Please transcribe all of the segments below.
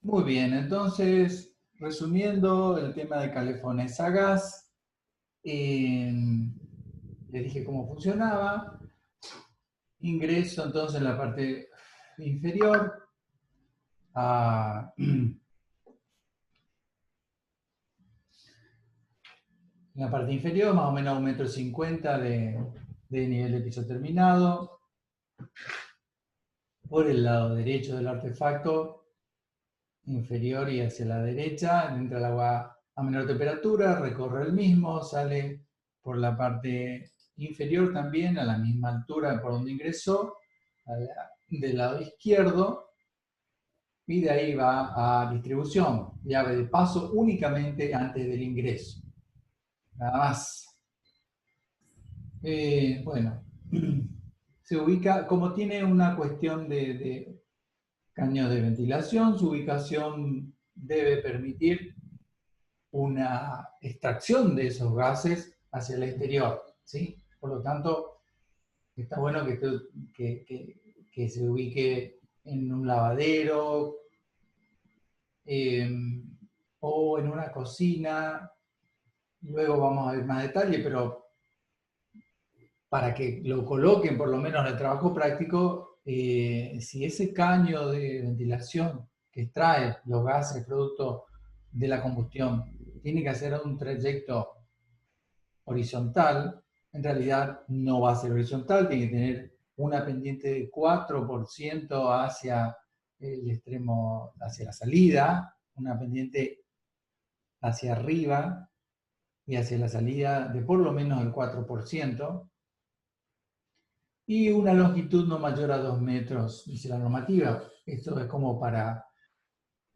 Muy bien, entonces, resumiendo el tema de calefones a gas, les dije cómo funcionaba. Ingreso entonces en la parte inferior en la parte inferior, más o menos 1,50 m de nivel de piso terminado. Por el lado derecho del artefacto, inferior y hacia la derecha, entra el agua a menor temperatura, recorre el mismo, sale por la parte inferior también, a la misma altura por donde ingresó, del lado izquierdo, y de ahí va a distribución, llave de paso únicamente antes del ingreso. Nada más. Bueno, se ubica, como tiene una cuestión de caños de ventilación, su ubicación debe permitir una extracción de esos gases hacia el exterior, ¿sí? Por lo tanto, está bueno que se ubique en un lavadero eh, o en una cocina. Luego vamos a ver más detalle, pero para que lo coloquen por lo menos en el trabajo práctico, si ese caño de ventilación que extrae los gases producto de la combustión tiene que hacer un trayecto horizontal, en realidad no va a ser horizontal, tiene que tener una pendiente de 4% hacia el extremo, hacia la salida, una pendiente hacia arriba y hacia la salida de por lo menos el 4%, y una longitud no mayor a 2 metros, dice la normativa. Esto es como para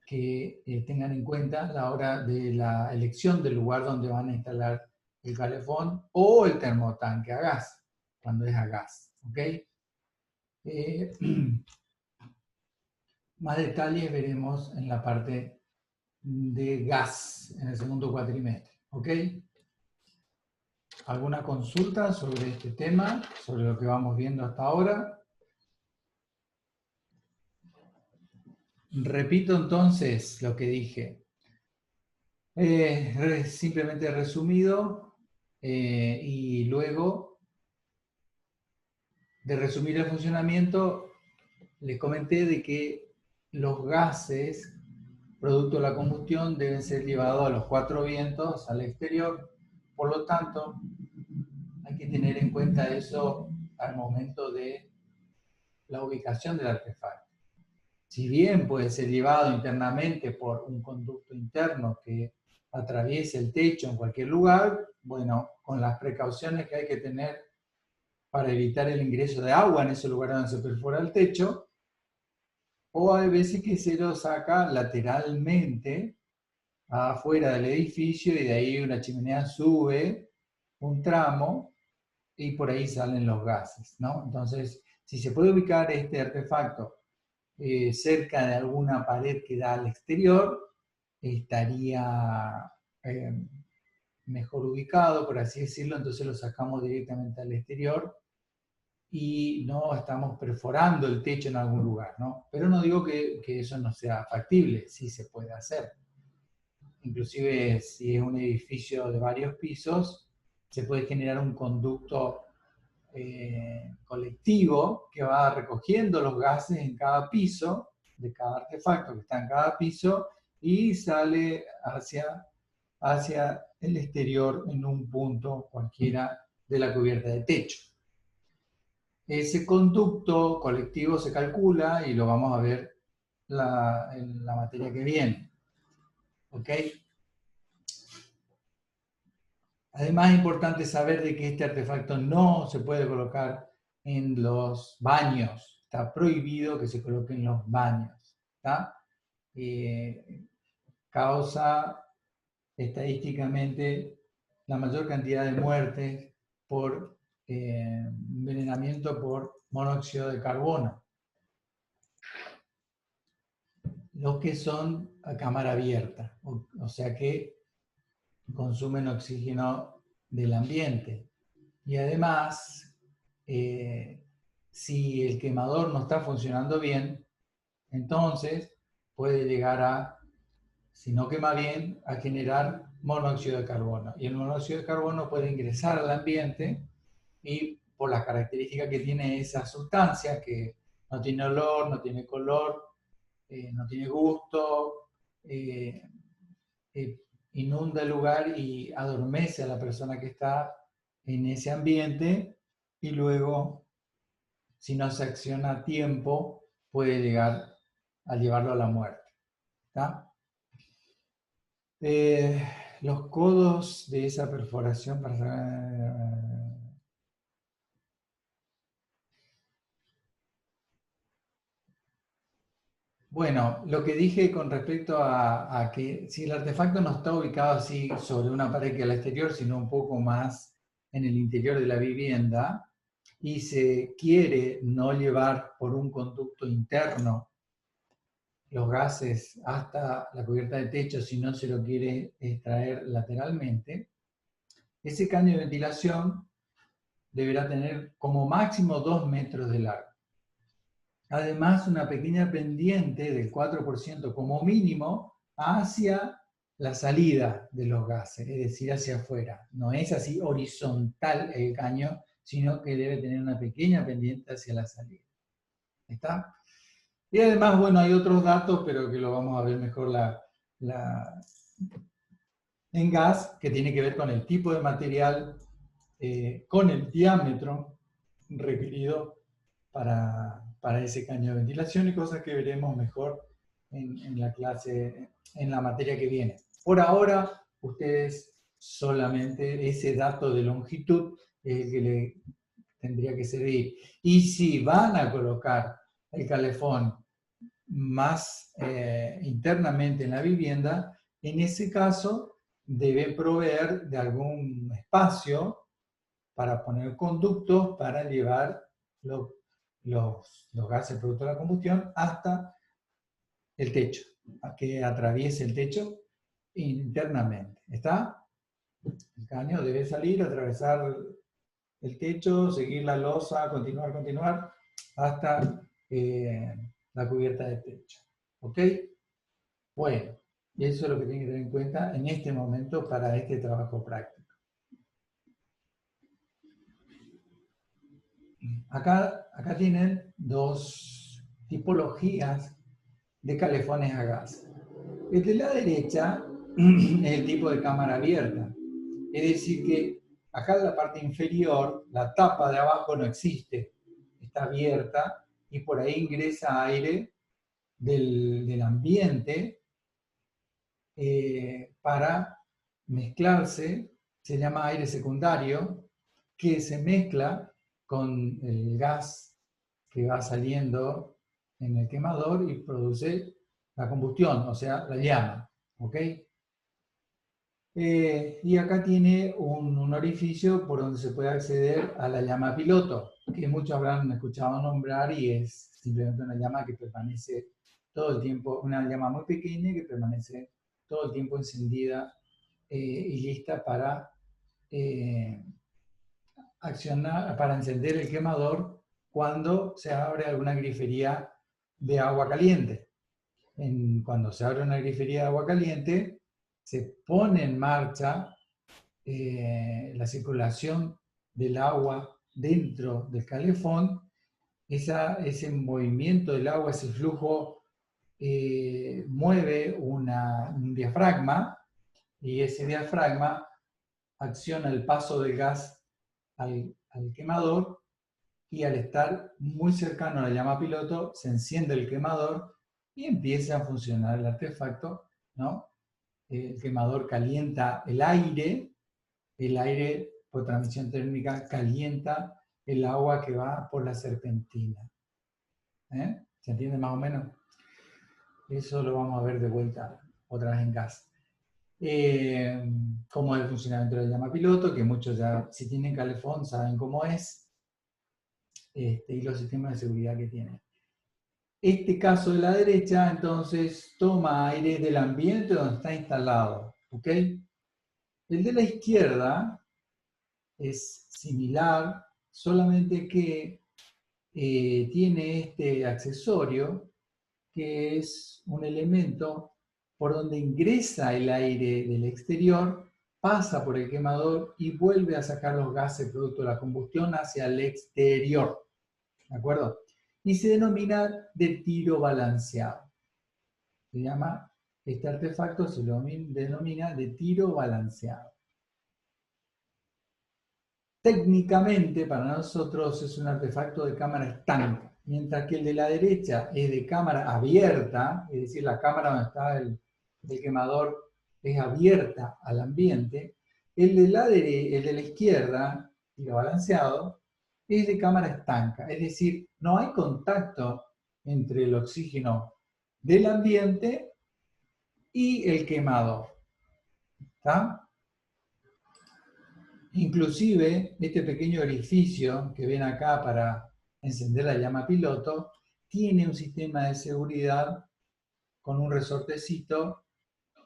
que tengan en cuenta a la hora de la elección del lugar donde van a instalar el calefón o el termotanque a gas, cuando es a gas. ¿Ok? Eh, más detalles veremos en la parte de gas, en el segundo cuatrimestre. ¿Ok? ¿Alguna consulta sobre este tema, sobre lo que vamos viendo hasta ahora? Repito entonces lo que dije. Simplemente resumido, y luego de resumir el funcionamiento, les comenté de que los gases, producto de la combustión, deben ser llevados a los 4 vientos, al exterior. Por lo tanto, hay que tener en cuenta eso al momento de la ubicación del artefacto. Si bien puede ser llevado internamente por un conducto interno que atraviese el techo en cualquier lugar, bueno, con las precauciones que hay que tener para evitar el ingreso de agua en ese lugar donde se perfora el techo, o hay veces que se lo saca lateralmente afuera del edificio y de ahí una chimenea sube un tramo y por ahí salen los gases, ¿no? Entonces, si se puede ubicar este artefacto cerca de alguna pared que da al exterior, estaría eh, mejor ubicado, por así decirlo, entonces lo sacamos directamente al exterior y no estamos perforando el techo en algún lugar, ¿no? Pero no digo que eso no sea factible, sí se puede hacer. Inclusive si es un edificio de varios pisos, se puede generar un conducto colectivo que va recogiendo los gases en cada piso, de cada artefacto que está en cada piso, y sale hacia el exterior en un punto cualquiera de la cubierta de techo. Ese conducto colectivo se calcula y lo vamos a ver en la materia que viene. ¿Ok? Además es importante saber de que este artefacto no se puede colocar en los baños. Está prohibido que se coloque en los baños. ¿Está? Causa estadísticamente la mayor cantidad de muertes por envenenamiento por monóxido de carbono. Los que son a cámara abierta, o sea que consumen oxígeno del ambiente. Y además, si el quemador no está funcionando bien, entonces puede llegar a, si no quema bien, a generar monóxido de carbono. Y el monóxido de carbono puede ingresar al ambiente y por las características que tiene esa sustancia, que no tiene olor, no tiene color, no tiene gusto, eh, inunda el lugar y adormece a la persona que está en ese ambiente y luego, si no se acciona a tiempo, puede llegar a llevarlo a la muerte. ¿Está? Los codos de esa perforación para... Bueno, lo que dije con respecto a que si el artefacto no está ubicado así sobre una pared que al exterior, sino un poco más en el interior de la vivienda, y se quiere no llevar por un conducto interno los gases hasta la cubierta de techo, si no se lo quiere extraer lateralmente, ese caño de ventilación deberá tener como máximo 2 metros de largo. Además, una pequeña pendiente del 4% como mínimo hacia la salida de los gases, es decir, hacia afuera. No es así horizontal el caño, sino que debe tener una pequeña pendiente hacia la salida. ¿Está? Y además, bueno, hay otros datos, pero que lo vamos a ver mejor en gas, que tiene que ver con el tipo de material, con el diámetro requerido para ese caño de ventilación y cosas que veremos mejor en la clase, en la materia que viene. Por ahora, ustedes solamente ese dato de longitud es el que le tendría que servir. Y si van a colocar el calefón más internamente en la vivienda, en ese caso debe proveer de algún espacio para poner conductos para llevar los gases producto de la combustión hasta el techo, a que atraviese el techo internamente. ¿Está? El caño debe salir, atravesar el techo, seguir la losa, continuar, hasta la cubierta del techo. ¿Ok? Bueno, y eso es lo que tienen que tener en cuenta en este momento para este trabajo práctico. Acá tienen dos tipologías de calefones a gas. El de la derecha es el tipo de cámara abierta. Es decir que acá en la parte inferior, la tapa de abajo no existe. Está abierta y por ahí ingresa aire del ambiente para mezclarse. Se llama aire secundario, que se mezcla con el gas que va saliendo en el quemador y produce la combustión, o sea, la llama. ¿Ok? Y acá tiene un orificio por donde se puede acceder a la llama piloto, que muchos habrán escuchado nombrar y es simplemente una llama que permanece todo el tiempo, una llama muy pequeña que permanece todo el tiempo encendida y lista para accionar, para encender el quemador cuando se abre alguna grifería de agua caliente. Cuando se abre una grifería de agua caliente, se pone en marcha la circulación del agua dentro del calefón. Ese movimiento del agua, ese flujo, mueve un diafragma y ese diafragma acciona el paso del gas al quemador y al estar muy cercano a la llama piloto se enciende el quemador y empieza a funcionar el artefacto, ¿no? El quemador calienta el aire por transmisión térmica calienta el agua que va por la serpentina. ¿Se entiende más o menos? Eso lo vamos a ver de vuelta otra vez en gas. Cómo es el funcionamiento de la llama piloto, que muchos ya, si tienen calefón, saben cómo es, y los sistemas de seguridad que tiene. Este caso de la derecha, entonces, toma aire del ambiente donde está instalado. ¿Ok? El de la izquierda es similar, solamente que tiene este accesorio que es un elemento por donde ingresa el aire del exterior, pasa por el quemador y vuelve a sacar los gases producto de la combustión hacia el exterior. ¿De acuerdo? Y se denomina de tiro balanceado. Se llama, este artefacto se lo denomina de tiro balanceado. Técnicamente para nosotros es un artefacto de cámara estanca, mientras que el de la derecha es de cámara abierta, es decir, la cámara donde está el quemador es abierta al ambiente. El de la izquierda, tiro balanceado, es de cámara estanca, es decir, no hay contacto entre el oxígeno del ambiente y el quemador. ¿Está? Inclusive, este pequeño orificio que ven acá para encender la llama piloto, tiene un sistema de seguridad con un resortecito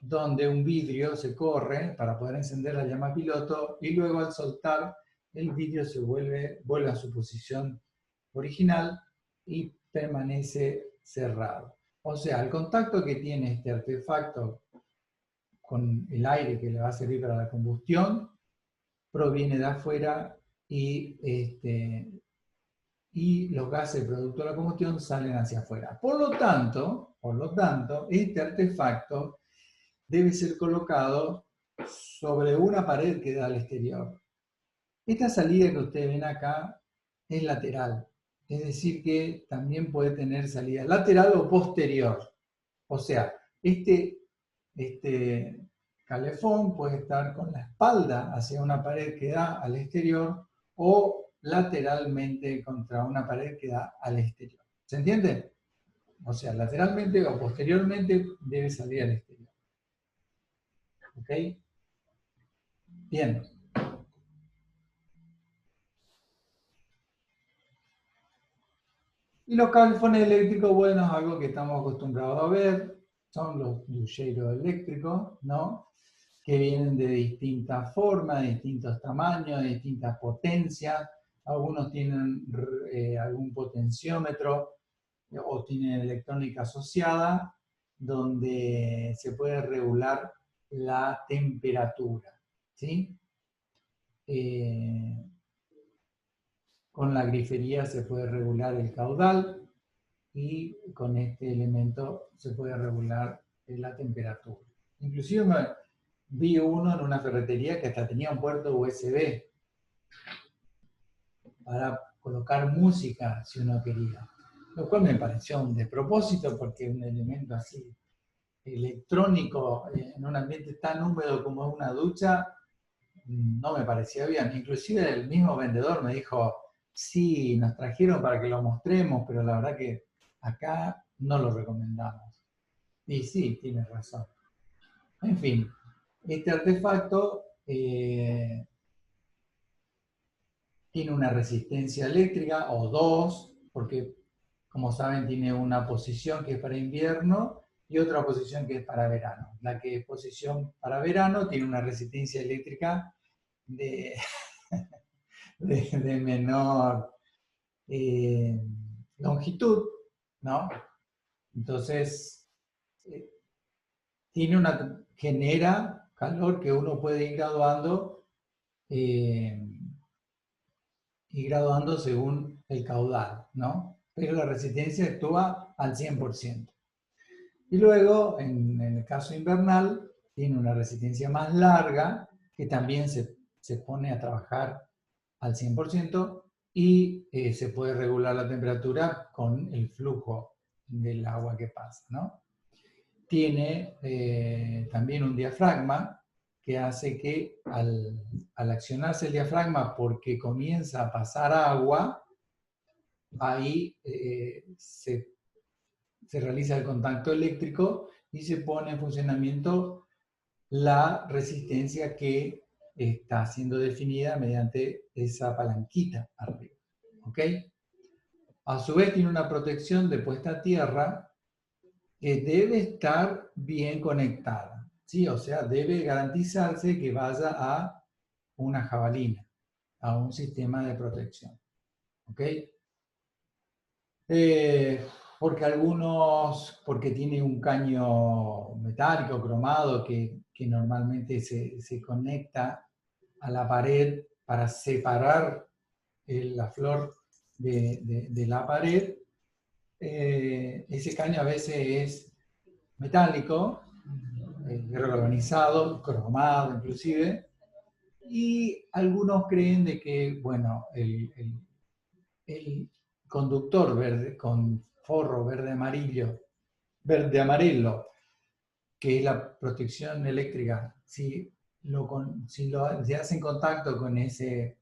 donde un vidrio se corre para poder encender la llama piloto y luego al soltar el vidrio se vuelve a su posición original y permanece cerrado. O sea, el contacto que tiene este artefacto con el aire que le va a servir para la combustión proviene de afuera y los gases producto de la combustión salen hacia afuera. Por lo tanto, este artefacto debe ser colocado sobre una pared que da al exterior. Esta salida que ustedes ven acá es lateral, es decir que también puede tener salida lateral o posterior. O sea, este calefón puede estar con la espalda hacia una pared que da al exterior o lateralmente contra una pared que da al exterior. ¿Se entiende? O sea, lateralmente o posteriormente debe salir al exterior. ¿Ok? Bien. Y los calefones eléctricos, bueno, es algo que estamos acostumbrados a ver, son los ducheros eléctricos, ¿no? Que vienen de distintas formas, de distintos tamaños, de distintas potencias. Algunos tienen algún potenciómetro o tienen electrónica asociada, donde se puede regular la temperatura, ¿sí? Con la grifería se puede regular el caudal y con este elemento se puede regular la temperatura. Inclusive vi uno en una ferretería que hasta tenía un puerto USB para colocar música si uno quería. Lo cual me pareció un despropósito porque un elemento así electrónico en un ambiente tan húmedo como es una ducha no me parecía bien. Inclusive el mismo vendedor me dijo, sí, nos trajeron para que lo mostremos, pero la verdad que acá no lo recomendamos. Y sí, tienes razón. En fin, este artefacto tiene una resistencia eléctrica o dos, porque como saben tiene una posición que es para invierno y otra posición que es para verano. La que es posición para verano tiene una resistencia eléctrica de, de menor longitud, ¿no? Entonces, genera calor que uno puede ir graduando según el caudal, ¿no? Pero la resistencia actúa al 100%. Y luego, en el caso invernal, tiene una resistencia más larga que también se pone a trabajar al 100% y se puede regular la temperatura con el flujo del agua que pasa, ¿no? Tiene también un diafragma que hace que al accionarse el diafragma porque comienza a pasar agua, ahí se realiza el contacto eléctrico y se pone en funcionamiento la resistencia que está siendo definida mediante esa palanquita arriba. ¿Ok? A su vez tiene una protección de puesta a tierra que debe estar bien conectada, ¿sí? O sea, debe garantizarse que vaya a una jabalina, a un sistema de protección. ¿Ok? porque tiene un caño metálico cromado que normalmente se conecta a la pared para separar la flor de la pared. Ese caño a veces es metálico, galvanizado, cromado inclusive, y algunos creen de que, bueno, el conductor verde con forro verde amarelo, que es la protección eléctrica, si hace en contacto con ese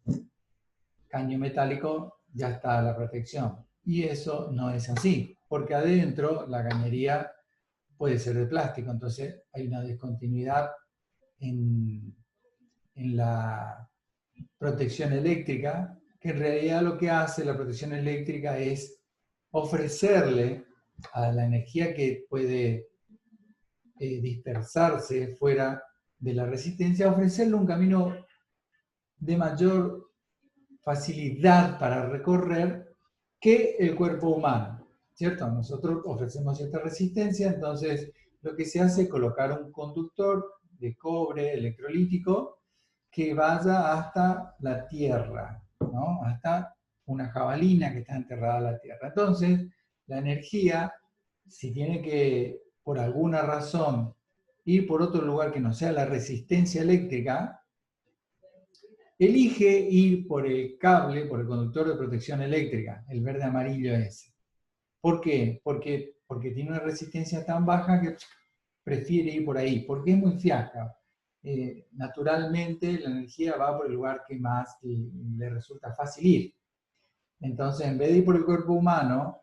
caño metálico, ya está la protección. Y eso no es así, porque adentro la cañería puede ser de plástico, entonces hay una discontinuidad en la protección eléctrica, que en realidad lo que hace la protección eléctrica es ofrecerle a la energía que puede dispersarse fuera de la resistencia, ofrecerle un camino de mayor facilidad para recorrer que el cuerpo humano, ¿cierto? Nosotros ofrecemos cierta resistencia, entonces lo que se hace es colocar un conductor de cobre electrolítico que vaya hasta la tierra, ¿no? Hasta una jabalina que está enterrada en la tierra. Entonces, la energía, si tiene que, por alguna razón, ir por otro lugar que no sea la resistencia eléctrica, elige ir por el cable, por el conductor de protección eléctrica, el verde amarillo ese. ¿Por qué? Porque tiene una resistencia tan baja que prefiere ir por ahí, porque es muy fiaca. Naturalmente la energía va por el lugar que más le resulta fácil ir. Entonces, en vez de ir por el cuerpo humano,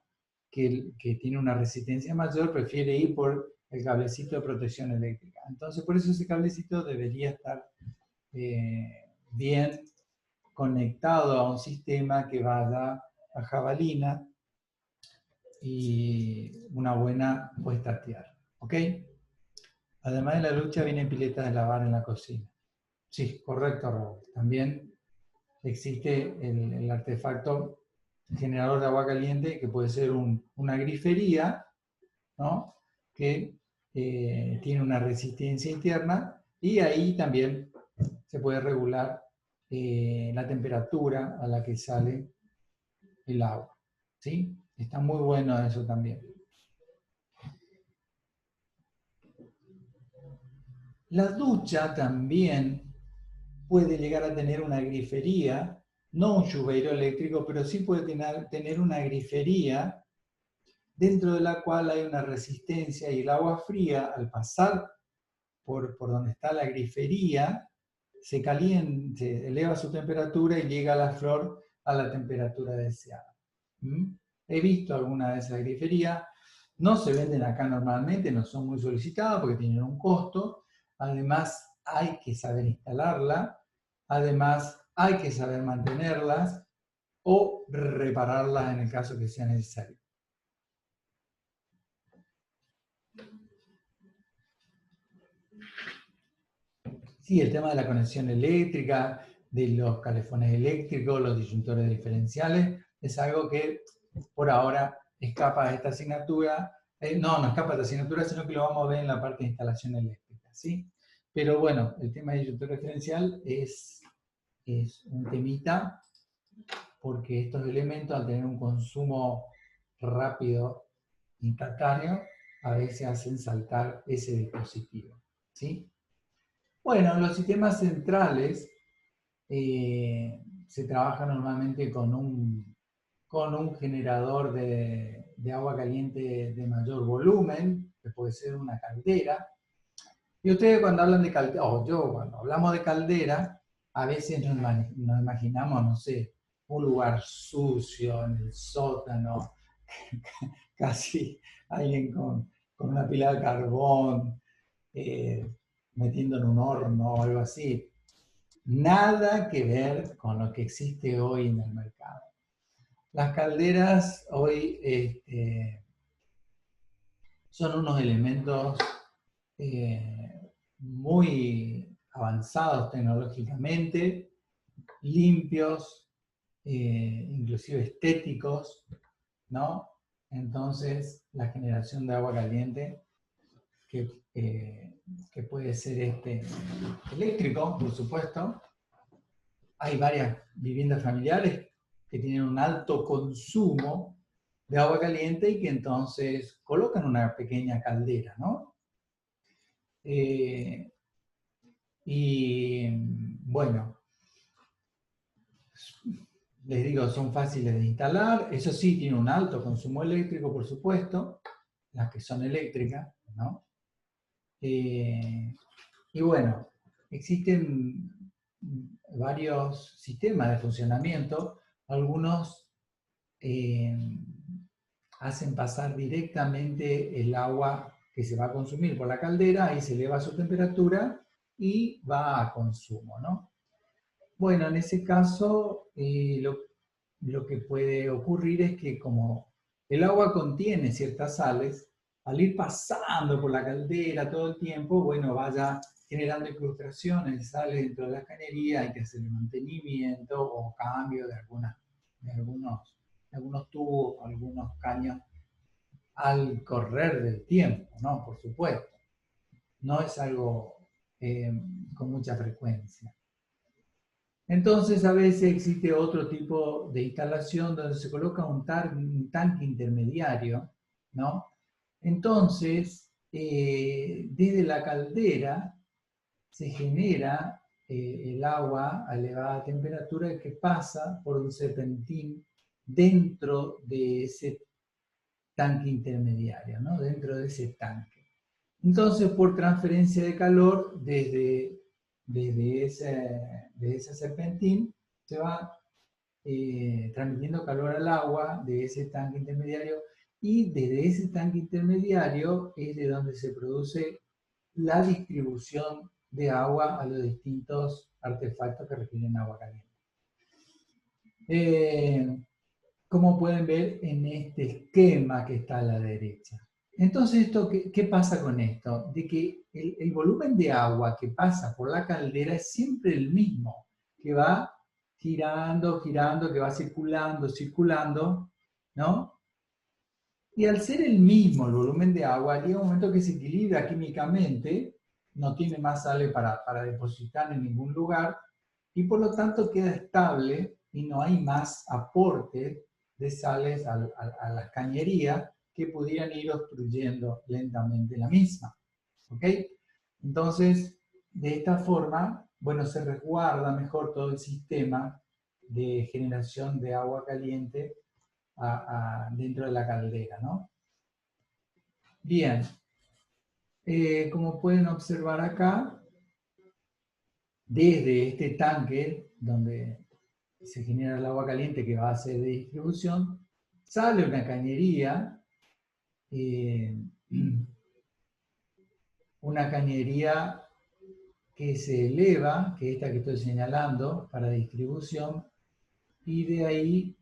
que tiene una resistencia mayor, prefiere ir por el cablecito de protección eléctrica. Entonces, por eso ese cablecito debería estar bien conectado a un sistema que vaya a jabalina y una buena puesta a tierra. ¿Ok? Además de la lucha, vienen piletas de lavar en la cocina. Sí, correcto, Raúl. También existe el artefacto generador de agua caliente, que puede ser una grifería, ¿no? Que tiene una resistencia interna, y ahí también se puede regular la temperatura a la que sale el agua. ¿Sí? Está muy bueno eso también. La ducha también puede llegar a tener una grifería, no un chuveiro eléctrico, pero sí puede tener una grifería dentro de la cual hay una resistencia, y el agua fría, al pasar por donde está la grifería, se calienta, se eleva su temperatura y llega a la flor a la temperatura deseada. He visto alguna de esas griferías, no se venden acá normalmente, no son muy solicitadas porque tienen un costo, además hay que saber instalarla, además hay que saber mantenerlas o repararlas en el caso que sea necesario. Sí, el tema de la conexión eléctrica, de los calefones eléctricos, los disyuntores diferenciales, es algo que por ahora escapa de esta asignatura. No escapa de esta asignatura, sino que lo vamos a ver en la parte de instalación eléctrica, ¿sí? Pero bueno, el tema de disyuntor diferencial es un temita, porque estos elementos, al tener un consumo rápido, instantáneo, a veces hacen saltar ese dispositivo, ¿sí? Bueno, los sistemas centrales se trabaja normalmente con un generador de agua caliente de mayor volumen, que puede ser una caldera. Y ustedes cuando hablan de caldera, o yo cuando hablamos de caldera, a veces nos imaginamos, no sé, un lugar sucio, en el sótano, casi alguien con una pila de carbón, metiendo en un horno o algo así. Nada que ver con lo que existe hoy en el mercado. Las calderas hoy son unos elementos muy avanzados tecnológicamente, limpios, inclusive estéticos, ¿no? entonces la generación de agua caliente, que puede ser eléctrico, por supuesto. Hay varias viviendas familiares que tienen un alto consumo de agua caliente y que entonces colocan una pequeña caldera, ¿no? Y bueno, les digo, son fáciles de instalar. Eso sí, tiene un alto consumo eléctrico, por supuesto, las que son eléctricas, ¿no? Y bueno, existen varios sistemas de funcionamiento. Algunos hacen pasar directamente el agua que se va a consumir por la caldera, y se eleva su temperatura y va a consumo, ¿no? Bueno, en ese caso, lo que puede ocurrir es que como el agua contiene ciertas sales, al ir pasando por la caldera todo el tiempo, bueno, vaya generando incrustaciones de sales dentro de la cañería, hay que hacer el mantenimiento o cambio de algunos tubos, algunos caños al correr del tiempo, ¿no? Por supuesto. No es algo con mucha frecuencia. Entonces, a veces existe otro tipo de instalación donde se coloca un tanque intermediario, ¿no? Entonces, desde la caldera se genera el agua a elevada temperatura que pasa por un serpentín dentro de ese tanque intermediario, ¿no? Dentro de ese tanque. Entonces, por transferencia de calor desde ese serpentín, se va transmitiendo calor al agua de ese tanque intermediario, y desde ese tanque intermediario es de donde se produce la distribución de agua a los distintos artefactos que requieren agua caliente. Como pueden ver en este esquema que está a la derecha. Entonces, ¿qué pasa con esto? De que el volumen de agua que pasa por la caldera es siempre el mismo, que va girando, girando, que va circulando, circulando, ¿no? Y al ser el mismo el volumen de agua, llega un momento que se equilibra químicamente, no tiene más sales para depositar en ningún lugar, y por lo tanto queda estable y no hay más aporte de sales a las cañerías que pudieran ir obstruyendo lentamente la misma. ¿Ok? Entonces, de esta forma, bueno, se resguarda mejor todo el sistema de generación de agua caliente dentro de la caldera, ¿no? Bien, como pueden observar acá, desde este tanque donde se genera el agua caliente que va a ser de distribución, sale una cañería, que se eleva, que es esta que estoy señalando, para distribución, y de ahí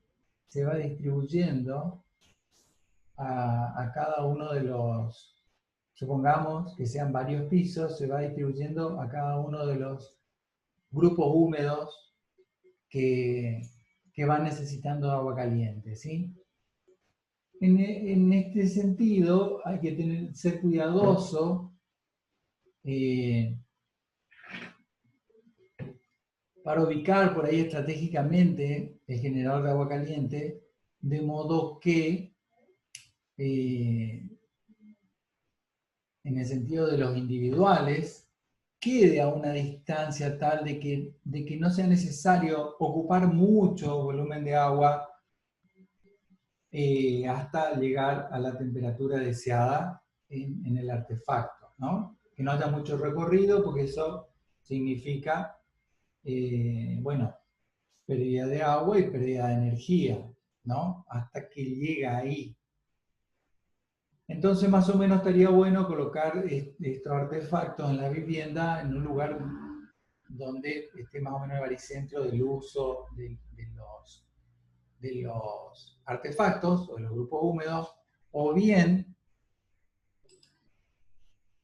se va distribuyendo a cada uno de los, supongamos que sean varios pisos, se va distribuyendo a cada uno de los grupos húmedos que van necesitando agua caliente, ¿sí? En este sentido, hay que ser cuidadoso para ubicar por ahí estratégicamente el generador de agua caliente, de modo que en el sentido de los individuales, quede a una distancia tal de que no sea necesario ocupar mucho volumen de agua hasta llegar a la temperatura deseada en el artefacto, ¿no? Que no haya mucho recorrido, porque eso significa, bueno, pérdida de agua y pérdida de energía, ¿no? Hasta que llega ahí. Entonces, más o menos estaría bueno colocar estos artefactos en la vivienda en un lugar donde esté más o menos el baricentro del uso de los artefactos o de los grupos húmedos, o bien,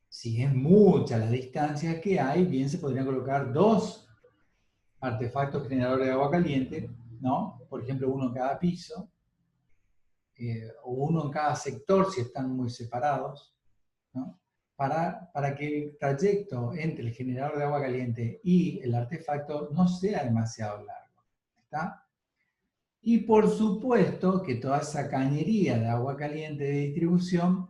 si es mucha la distancia que hay, bien se podrían colocar dos artefactos generadores de agua caliente, ¿no? Por ejemplo, uno en cada piso, o uno en cada sector si están muy separados, ¿no? Para que el trayecto entre el generador de agua caliente y el artefacto no sea demasiado largo. ¿Está? Y por supuesto que toda esa cañería de agua caliente de distribución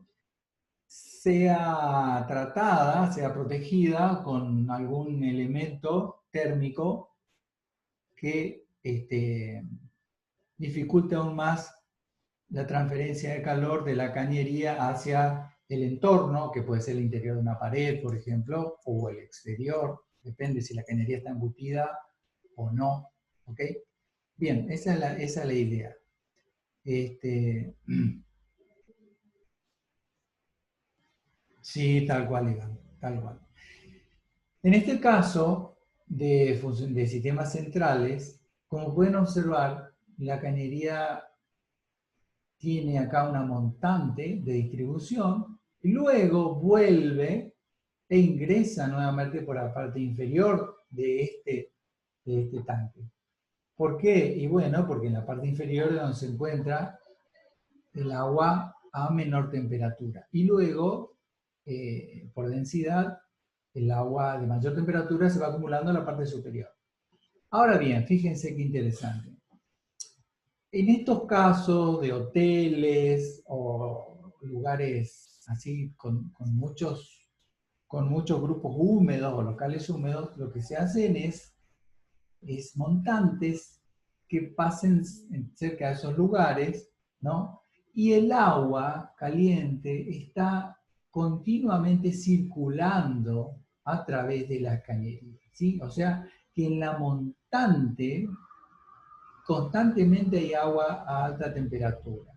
sea tratada, sea protegida con algún elemento térmico que dificulte aún más la transferencia de calor de la cañería hacia el entorno, que puede ser el interior de una pared, por ejemplo, o el exterior, depende si la cañería está embutida o no. ¿Ok? Bien, esa es la idea. Sí, tal cual, Iván, tal cual. En este caso de sistemas centrales, como pueden observar, la cañería tiene acá una montante de distribución y luego vuelve e ingresa nuevamente por la parte inferior de este tanque. ¿Por qué? Y bueno, porque en la parte inferior es donde se encuentra el agua a menor temperatura. Y luego, por densidad, el agua de mayor temperatura se va acumulando en la parte superior. Ahora bien, fíjense qué interesante. En estos casos de hoteles o lugares así con muchos grupos húmedos o locales húmedos, lo que se hacen es montantes que pasen cerca de esos lugares, ¿no? Y el agua caliente está continuamente circulando a través de las cañerías, ¿sí? O sea, que en la montante constantemente hay agua a alta temperatura,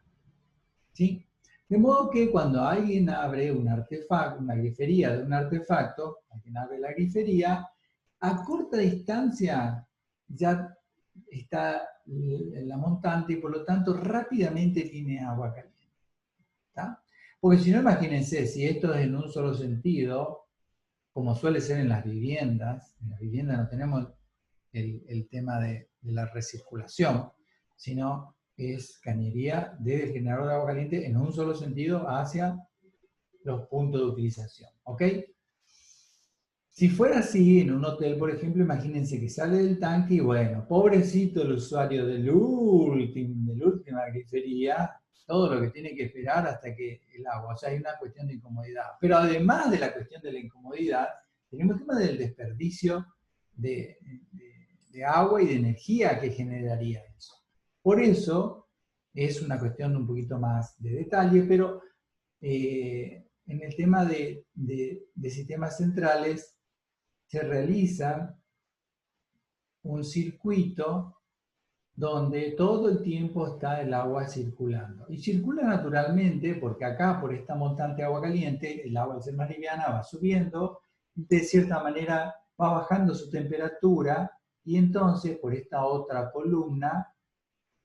¿sí? De modo que cuando alguien abre un artefacto, una grifería de un artefacto, alguien abre la grifería, a corta distancia ya está en la montante y por lo tanto rápidamente tiene agua caliente. ¿Está? Porque si no, imagínense, si esto es en un solo sentido, como suele ser en las viviendas no tenemos el tema de la recirculación, sino es cañería desde el generador de agua caliente en un solo sentido hacia los puntos de utilización. ¿Ok? Si fuera así, en un hotel, por ejemplo, imagínense que sale del tanque y bueno, pobrecito el usuario de la última grifería, todo lo que tiene que esperar hasta que el agua, o sea, hay una cuestión de incomodidad. Pero además de la cuestión de la incomodidad, tenemos el tema del desperdicio de agua y de energía que generaría eso. Por eso es una cuestión un poquito más de detalle, pero en el tema de sistemas centrales, se realiza un circuito donde todo el tiempo está el agua circulando. Y circula naturalmente porque acá, por esta montante de agua caliente, el agua al ser más liviana va subiendo, de cierta manera va bajando su temperatura y entonces por esta otra columna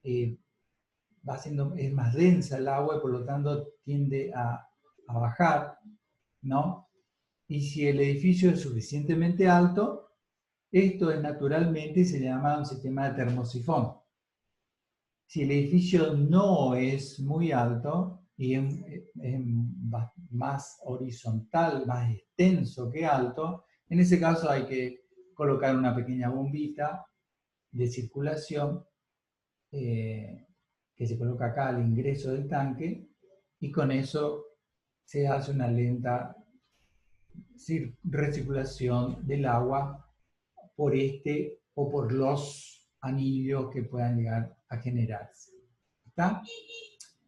es más densa el agua y por lo tanto tiende a bajar, ¿no? Y si el edificio es suficientemente alto, esto es naturalmente se llama un sistema de termosifón. Si el edificio no es muy alto y es más horizontal, más extenso que alto, en ese caso hay que colocar una pequeña bombita de circulación que se coloca acá al ingreso del tanque y con eso se hace una lenta recirculación del agua por o por los anillos que puedan llegar a generarse. ¿Está?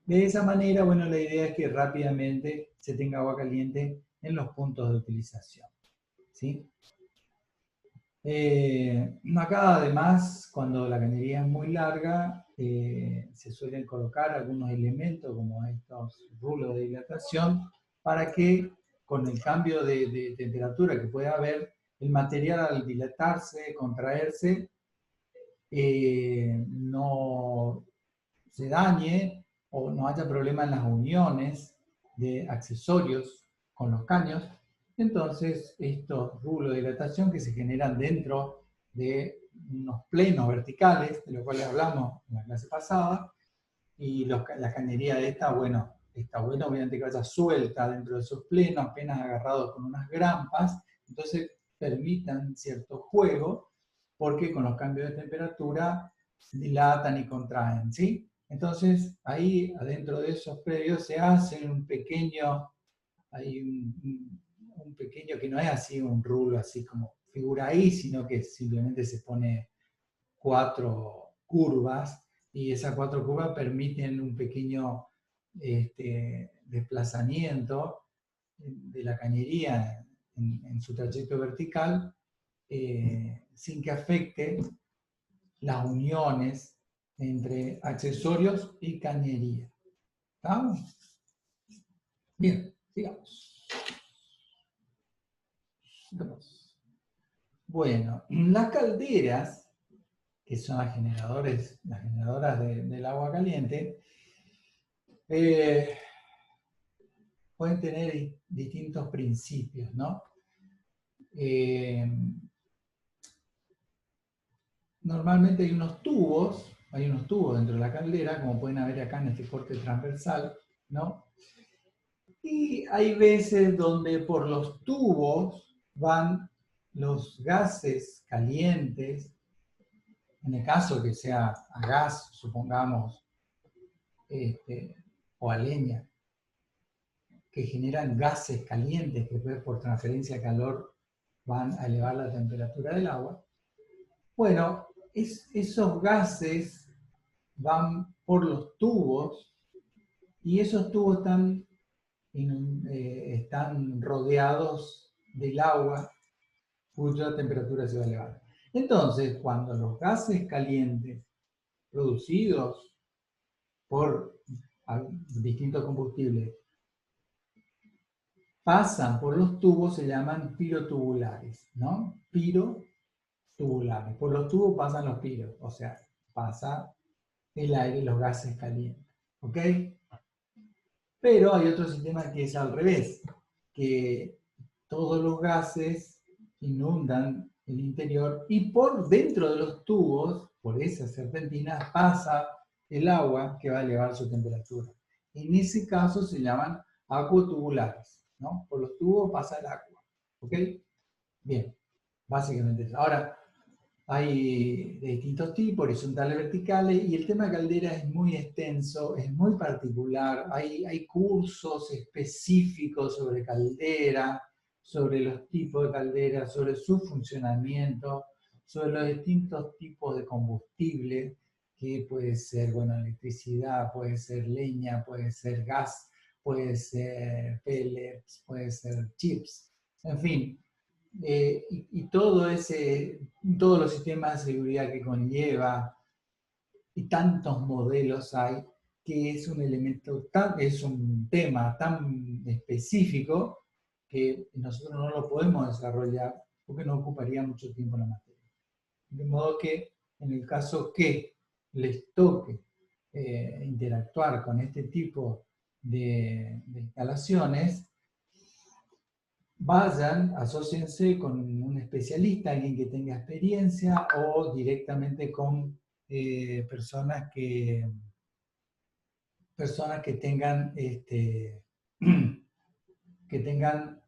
De esa manera, bueno, la idea es que rápidamente se tenga agua caliente en los puntos de utilización. ¿Sí? Acá además, cuando la cañería es muy larga, se suelen colocar algunos elementos como estos rulos de dilatación para que con el cambio de temperatura que puede haber, el material al dilatarse, contraerse, no se dañe o no haya problema en las uniones de accesorios con los caños. Entonces, estos rulos de dilatación que se generan dentro de unos plenos verticales, de los cuales hablamos en la clase pasada, y la cañería esta, bueno, está bueno obviamente que vaya suelta dentro de sus plenos, apenas agarrados con unas grampas, entonces permitan cierto juego, porque con los cambios de temperatura dilatan y contraen, ¿sí? Entonces, ahí adentro de esos predios se hace un pequeño, hay un pequeño que no es así un rulo, así como figura ahí, sino que simplemente se pone 4 curvas y esas 4 curvas permiten un pequeño desplazamiento de la cañería en su trayecto vertical sin que afecte las uniones entre accesorios y cañería. ¿Estamos? Bien, sigamos. Bueno, las calderas, que son las generadoras del agua caliente, pueden tener distintos principios, ¿no? Normalmente hay unos tubos dentro de la caldera, como pueden ver acá en este corte transversal, ¿no? Y hay veces donde por los tubos van los gases calientes, en el caso que sea a gas, supongamos, o a leña, que generan gases calientes que después por transferencia de calor van a elevar la temperatura del agua. Bueno, esos gases van por los tubos y esos tubos están rodeados del agua cuya temperatura se va a elevar. Entonces, cuando los gases calientes producidos por distintos combustibles pasan por los tubos, se llaman pirotubulares, ¿no? Pirotubulares. Por los tubos pasan los piros, o sea, pasa el aire y los gases calientes, ¿ok? Pero hay otro sistema que es al revés, que todos los gases inundan el interior y por dentro de los tubos, por esas serpentinas, pasa el agua que va a elevar su temperatura. En ese caso se llaman acuatubulares, ¿no? Por los tubos pasa el agua, ¿ok? Bien, básicamente eso. Ahora, hay de distintos tipos, horizontales, verticales, y el tema caldera es muy extenso, es muy particular. Hay cursos específicos sobre caldera, sobre los tipos de caldera, sobre su funcionamiento, sobre los distintos tipos de combustible, que puede ser, bueno, electricidad, puede ser leña, puede ser gas, puede ser pellets, puede ser chips, en fin. Todos los sistemas de seguridad que conlleva, y tantos modelos hay, que es un elemento es un tema tan específico que nosotros no lo podemos desarrollar porque no ocuparía mucho tiempo la materia. De modo que en el caso que les toque interactuar con este tipo de instalaciones, vayan, asóciense con un especialista, alguien que tenga experiencia o directamente con personas que tengan, que tengan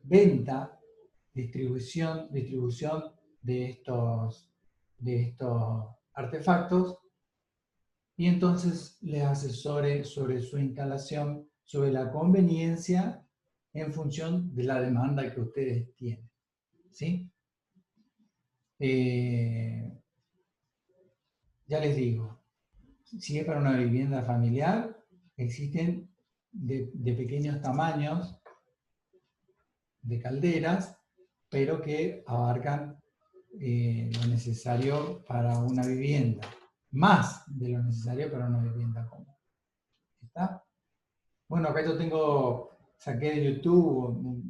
venta, distribución de estos artefactos y entonces les asesore sobre su instalación, sobre la conveniencia en función de la demanda que ustedes tienen. ¿Sí? Ya les digo, si es para una vivienda familiar, existen de pequeños tamaños de calderas, pero que abarcan lo necesario para una vivienda, más de lo necesario para una vivienda común. ¿Está? Bueno, acá yo saqué de YouTube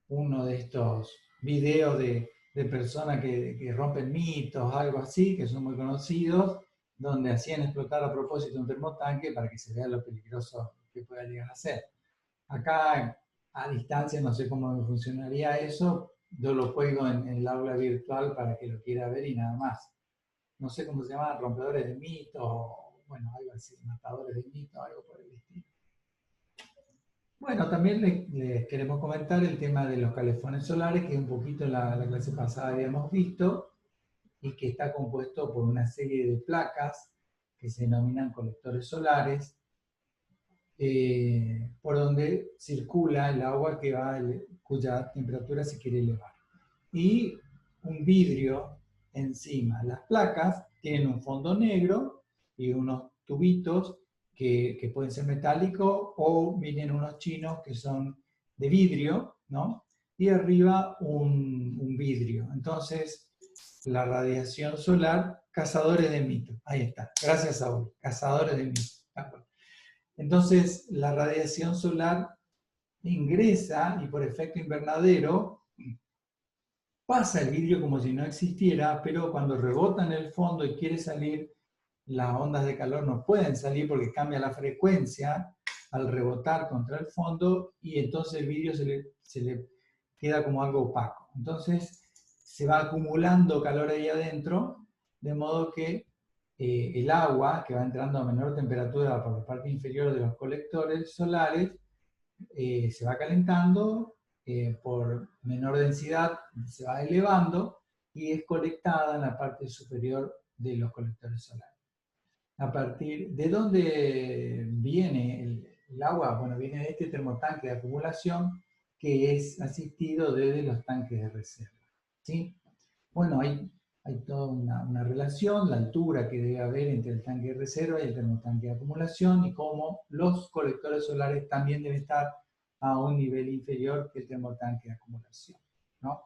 uno de estos videos de personas que rompen mitos, algo así, que son muy conocidos, donde hacían explotar a propósito un termotanque para que se vea lo peligroso que pueda llegar a ser. Acá, a distancia, no sé cómo funcionaría eso, yo lo juego en el aula virtual para que lo quiera ver y nada más. no sé cómo se llaman, rompedores de mitos, o bueno, algo así, matadores de mitos, algo por el estilo. Bueno, también les queremos comentar el tema de los calefones solares, que un poquito en la clase pasada habíamos visto, y que está compuesto por una serie de placas que se denominan colectores solares, por donde circula el agua cuya temperatura se quiere elevar. Y un vidrio encima. Las placas tienen un fondo negro y unos tubitos que pueden ser metálicos o vienen unos chinos que son de vidrio, ¿no? Y arriba un vidrio. Entonces, la radiación solar, cazadores de mitos. Ahí está. Gracias, Saúl. Cazadores de mitos. Entonces, la radiación solar ingresa y por efecto invernadero pasa el vidrio como si no existiera, pero cuando rebota en el fondo y quiere salir, las ondas de calor no pueden salir porque cambia la frecuencia al rebotar contra el fondo y entonces el vidrio se le queda como algo opaco. Entonces se va acumulando calor ahí adentro, de modo que el agua que va entrando a menor temperatura por la parte inferior de los colectores solares se va calentando, por menor densidad se va elevando y es colectada en la parte superior de los colectores solares. ¿A partir de dónde viene el agua? Bueno, viene de este termotanque de acumulación que es asistido desde los tanques de reserva. ¿Sí? Bueno, hay toda una relación, la altura que debe haber entre el tanque de reserva y el termotanque de acumulación y cómo los colectores solares también deben estar a un nivel inferior que el termotanque de acumulación, ¿no?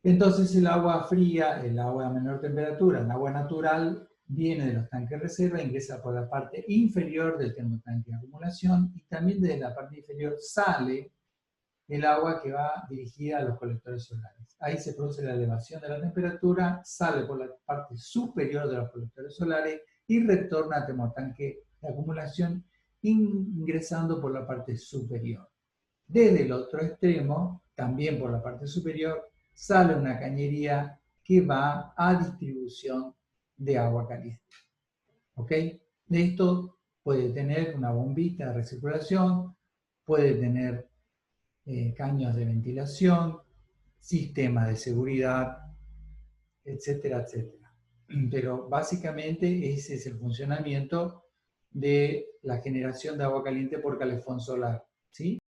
Entonces el agua fría, el agua a menor temperatura, el agua natural, viene de los tanques de reserva, ingresa por la parte inferior del termotanque de acumulación y también desde la parte inferior sale el agua que va dirigida a los colectores solares. Ahí se produce la elevación de la temperatura, sale por la parte superior de los colectores solares y retorna al termotanque de acumulación ingresando por la parte superior. Desde el otro extremo, también por la parte superior, sale una cañería que va a distribución de agua caliente. ¿Ok? Esto puede tener una bombita de recirculación, puede tener caños de ventilación, sistemas de seguridad, etcétera, etcétera. Pero básicamente ese es el funcionamiento de la generación de agua caliente por calefón solar, ¿sí?